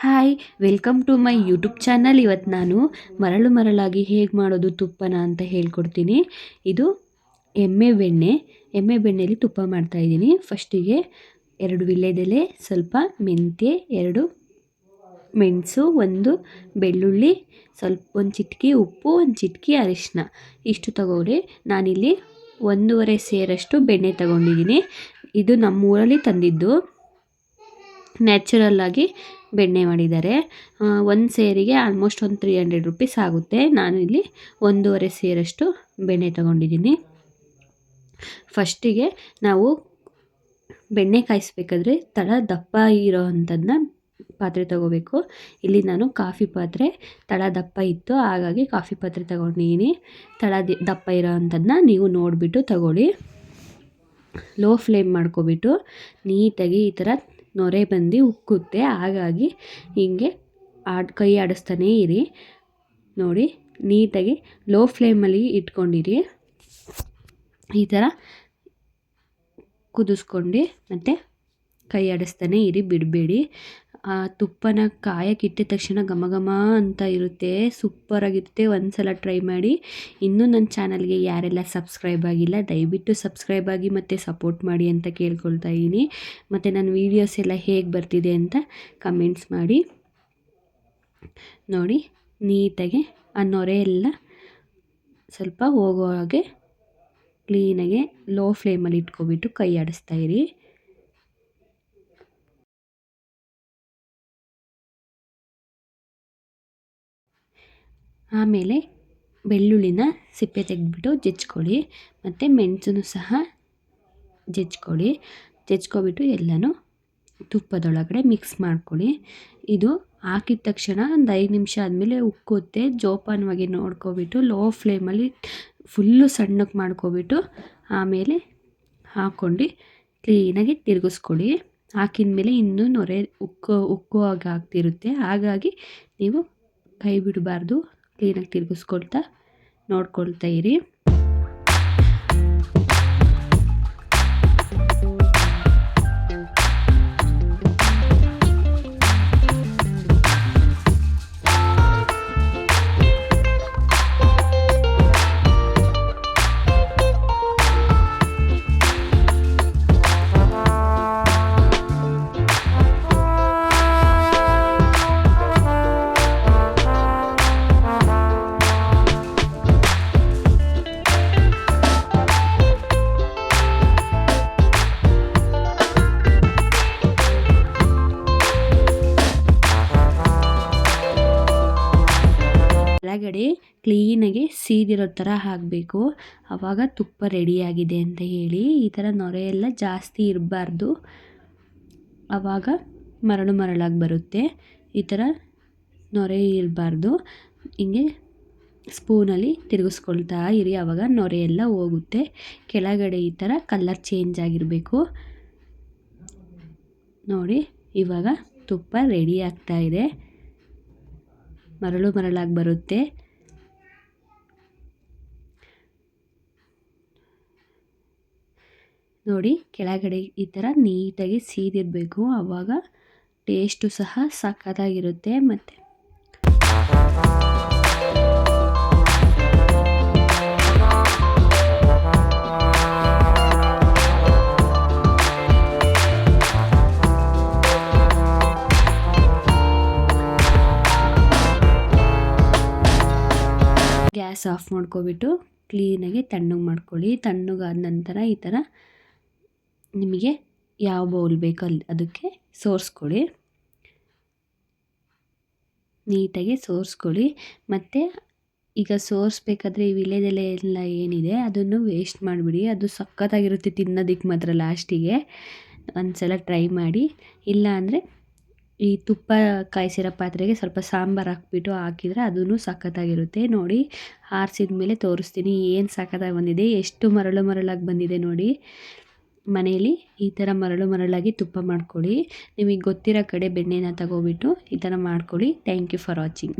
Hi, welcome to my YouTube channel. ಇವತ್ತು ನಾನು ಮರಳಾಗಿ ಹೇಗೆ ಮಾಡೋದು ತುಪ್ಪನ ಅಂತ ಹೇಳ್ಕೊಡ್ತೀನಿ. ಇದು ಎಮ್ಮೆ ಬೆಣ್ಣೆಯಲ್ಲಿ ತುಪ್ಪ ಮಾಡ್ತಾಯಿದ್ದೀನಿ. ಫಸ್ಟಿಗೆ 2 ವೀಳ್ಯದೆಲೆ, ಸ್ವಲ್ಪ ಮೆಂತ್ಯ, 2 ಮೆಣಸು, 1 ಬೆಳ್ಳುಳ್ಳಿ, ಒಂದು ಚಿಟಿಕೆ ಉಪ್ಪು, 1 ಚಿಟಿಕೆ ಅರಿಶಿನ ಇಷ್ಟು ತಗೊಂಡು ನಾನಿಲ್ಲಿ 1.5 ಸೇರಷ್ಟು ಬೆಣ್ಣೆ ತಗೊಂಡಿದ್ದೀನಿ. ಇದು ನಮ್ಮೂರಲ್ಲಿ ತಂದಿದ್ದು, ನ್ಯಾಚುರಲ್ ಆಗಿ ಬೆಣ್ಣೆ ಮಾಡಿದ್ದಾರೆ. ಒಂದು ಸೇರಿಗೆ ಆಲ್ಮೋಸ್ಟ್ ಒಂದು 300 ರುಪೀಸ್ ಆಗುತ್ತೆ. ನಾನು ಇಲ್ಲಿ 1.5 ಸೇರಷ್ಟು ಬೆಣ್ಣೆ ತಗೊಂಡಿದ್ದೀನಿ. ಫಸ್ಟಿಗೆ ನಾವು ಬೆಣ್ಣೆ ಕಾಯಿಸ್ಬೇಕಾದ್ರೆ ತಳ ದಪ್ಪ ಇರೋ ಅಂಥದ್ದನ್ನ ಪಾತ್ರೆ ತಗೋಬೇಕು. ಇಲ್ಲಿ ನಾನು ಕಾಫಿ ಪಾತ್ರೆ ತಳ ದಪ್ಪ ಇತ್ತು, ಹಾಗಾಗಿ ಕಾಫಿ ಪಾತ್ರೆ ತಗೊಂಡಿದ್ದೀನಿ. ತಳ ದಪ್ಪ ಇರೋ ಅಂಥದ್ದನ್ನ ನೀವು ನೋಡಿಬಿಟ್ಟು ತಗೊಳ್ಳಿ. ಲೋ ಫ್ಲೇಮ್ ಮಾಡ್ಕೊಬಿಟ್ಟು ನೀಟಾಗಿ ಈ ಥರ ನೊರೆ ಬಂದು ಉಕ್ಕುತ್ತೆ, ಹಾಗಾಗಿ ಹೀಗೆ ಕೈ ಆಡಿಸ್ತಾನೇ ಇರಿ. ನೋಡಿ, ನೀಟಾಗಿ ಲೋ ಫ್ಲೇಮಲ್ಲಿ ಇಟ್ಕೊಂಡಿರಿ. ಈ ಥರ ಕುದಿಸ್ಕೊಂಡು ಮತ್ತು ಕೈ ಆಡಿಸ್ತಾನೇ ಇರಿ, ಬಿಡಬೇಡಿ. ತುಪ್ಪನ ಕಾಯಕ್ಕಿಟ್ಟಿದ ತಕ್ಷಣ ಘಮ ಘಮ ಅಂತ ಇರುತ್ತೆ, ಸೂಪರಾಗಿರುತ್ತೆ. ಒಂದು ಸಲ ಟ್ರೈ ಮಾಡಿ. ಇನ್ನೂ ನನ್ನ ಚಾನಲ್ಗೆ ಯಾರೆಲ್ಲ ಸಬ್ಸ್ಕ್ರೈಬ್ ಆಗಿಲ್ಲ ದಯವಿಟ್ಟು ಸಬ್ಸ್ಕ್ರೈಬ್ ಆಗಿ ಮತ್ತು ಸಪೋರ್ಟ್ ಮಾಡಿ ಅಂತ ಕೇಳ್ಕೊಳ್ತಾ ಇದ್ದೀನಿ. ಮತ್ತು ನನ್ನ ವೀಡಿಯೋಸ್ ಎಲ್ಲ ಹೇಗೆ ಬರ್ತಿದೆ ಅಂತ ಕಮೆಂಟ್ಸ್ ಮಾಡಿ. ನೋಡಿ, ನೀಟಾಗಿ ಆ ನೊರೆ ಎಲ್ಲ ಸ್ವಲ್ಪ ಹೋಗೋ ಹಾಗೆ ಕ್ಲೀನಾಗೆ ಲೋ ಫ್ಲೇಮಲ್ಲಿ ಇಟ್ಕೊಬಿಟ್ಟು ಕೈ ಆಡಿಸ್ತಾ ಇರಿ. ಆಮೇಲೆ ಬೆಳ್ಳುಳ್ಳಿನ ಸಿಪ್ಪೆ ತೆಗೆದ್ಬಿಟ್ಟು ಜಜ್ಕೊಳ್ಳಿ, ಮತ್ತು ಮೆಣಸನ್ನು ಸಹ ಜಜ್ಕೊಬಿಟ್ಟು ಎಲ್ಲನೂ ತುಪ್ಪದೊಳಗಡೆ ಮಿಕ್ಸ್ ಮಾಡ್ಕೊಳ್ಳಿ. ಇದು ಹಾಕಿದ ತಕ್ಷಣ ಒಂದು 5 ನಿಮಿಷ ಆದಮೇಲೆ ಉಕ್ಕುತ್ತೆ. ಜೋಪಾನವಾಗಿ ನೋಡ್ಕೊಬಿಟ್ಟು ಲೋ ಫ್ಲೇಮಲ್ಲಿ ಫುಲ್ಲು ಸಣ್ಣಕ್ಕೆ ಮಾಡ್ಕೊಬಿಟ್ಟು ಆಮೇಲೆ ಹಾಕ್ಕೊಂಡು ಕ್ಲೀನಾಗಿ ತಿರುಗಿಸ್ಕೊಡಿ. ಹಾಕಿದ ಮೇಲೆ ಇನ್ನೂ ನೊರೆ ಉಕ್ಕುವಾಗ ಆಗ್ತಿರುತ್ತೆ, ಹಾಗಾಗಿ ನೀವು ಕೈ ಬಿಡಬಾರ್ದು. ಕ್ಲೀನಾಗಿ ತಿರುಗಿಸ್ಕೊಳ್ತಾ ನೋಡ್ಕೊಳ್ತಾ ಇರಿ. ಕೆಳಗಡೆ ಕ್ಲೀನಾಗಿ ಸೀದಿರೋ ಥರ ಹಾಕಬೇಕು, ಆವಾಗ ತುಪ್ಪ ರೆಡಿಯಾಗಿದೆ ಅಂತ ಹೇಳಿ. ಈ ಥರ ನೊರೆ ಎಲ್ಲ ಜಾಸ್ತಿ ಇರಬಾರ್ದು, ಆವಾಗ ಮರಳಾಗಿ ಬರುತ್ತೆ. ಈ ಥರ ನೊರೆ ಇರಬಾರ್ದು. ಹಿಂಗೆ ಸ್ಪೂನಲ್ಲಿ ತಿರುಗಿಸ್ಕೊಳ್ತಾ ಇರಿ, ಆವಾಗ ನೊರೆ ಎಲ್ಲ ಹೋಗುತ್ತೆ. ಕೆಳಗಡೆ ಈ ಥರ ಕಲರ್ ಚೇಂಜ್ ಆಗಿರಬೇಕು. ನೋಡಿ, ಇವಾಗ ತುಪ್ಪ ರೆಡಿ ಆಗ್ತಾ ಇದೆ, ಮರಳಾಗಿ ಬರುತ್ತೆ. ನೋಡಿ, ಕೆಳಗಡೆ ಈ ಥರ ನೀಟಾಗಿ ಸೀದಿರಬೇಕು, ಆವಾಗ ಟೇಸ್ಟು ಸಹ ಸಖತ್ತಾಗಿರುತ್ತೆ. ಮತ್ತು ಗ್ಯಾಸ್ ಆಫ್ ಮಾಡ್ಕೊಬಿಟ್ಟು ಕ್ಲೀನಾಗಿ ತಣ್ಣಗೆ ಮಾಡ್ಕೊಳ್ಳಿ. ತಣ್ಣಗಾದ ನಂತರ ಈ ಥರ ನಿಮಗೆ ಯಾವ ಬೌಲ್ ಬೇಕೋ ಅದಕ್ಕೆ ಸೋರಿಸ್ಕೊಳ್ಳಿ, ನೀಟಾಗಿ ಸೋರಿಸ್ಕೊಳ್ಳಿ. ಮತ್ತು ಈಗ ಸೋರಿಸ್ಬೇಕಾದ್ರೆ ಈ ವೀಳ್ಯದೆಲೆ ಎಲ್ಲ ಏನಿದೆ ಅದನ್ನು ವೇಸ್ಟ್ ಮಾಡಿಬಿಡಿ, ಅದು ಸಖತ್ತಾಗಿರುತ್ತೆ ತಿನ್ನೋದಕ್ಕೆ ಮಾತ್ರ. ಲಾಸ್ಟಿಗೆ ಒಂದು ಸಲ ಟ್ರೈ ಮಾಡಿ. ಇಲ್ಲ ಅಂದರೆ ಈ ತುಪ್ಪ ಕಾಯಿಸಿರೋ ಪಾತ್ರೆಗೆ ಸ್ವಲ್ಪ ಸಾಂಬಾರು ಹಾಕ್ಬಿಟ್ಟು ಹಾಕಿದರೆ ಅದೂ ಸಖತ್ತಾಗಿರುತ್ತೆ. ನೋಡಿ, ಆರಿಸಿದ ಮೇಲೆ ತೋರಿಸ್ತೀನಿ ಏನು ಸಖತ್ತಾಗಿ ಬಂದಿದೆ, ಎಷ್ಟು ಮರಳಾಗಿ ಬಂದಿದೆ ನೋಡಿ. ಮನೆಯಲ್ಲಿ ಈ ಥರ ಮರಳಾಗಿ ತುಪ್ಪ ಮಾಡ್ಕೊಳ್ಳಿ. ನಿಮಗೆ ಗೊತ್ತಿರೋ ಕಡೆ ಬೆಣ್ಣೆನ ತಗೋಬಿಟ್ಟು ಈ ಥರ ಮಾಡ್ಕೊಳ್ಳಿ. Thank you for watching.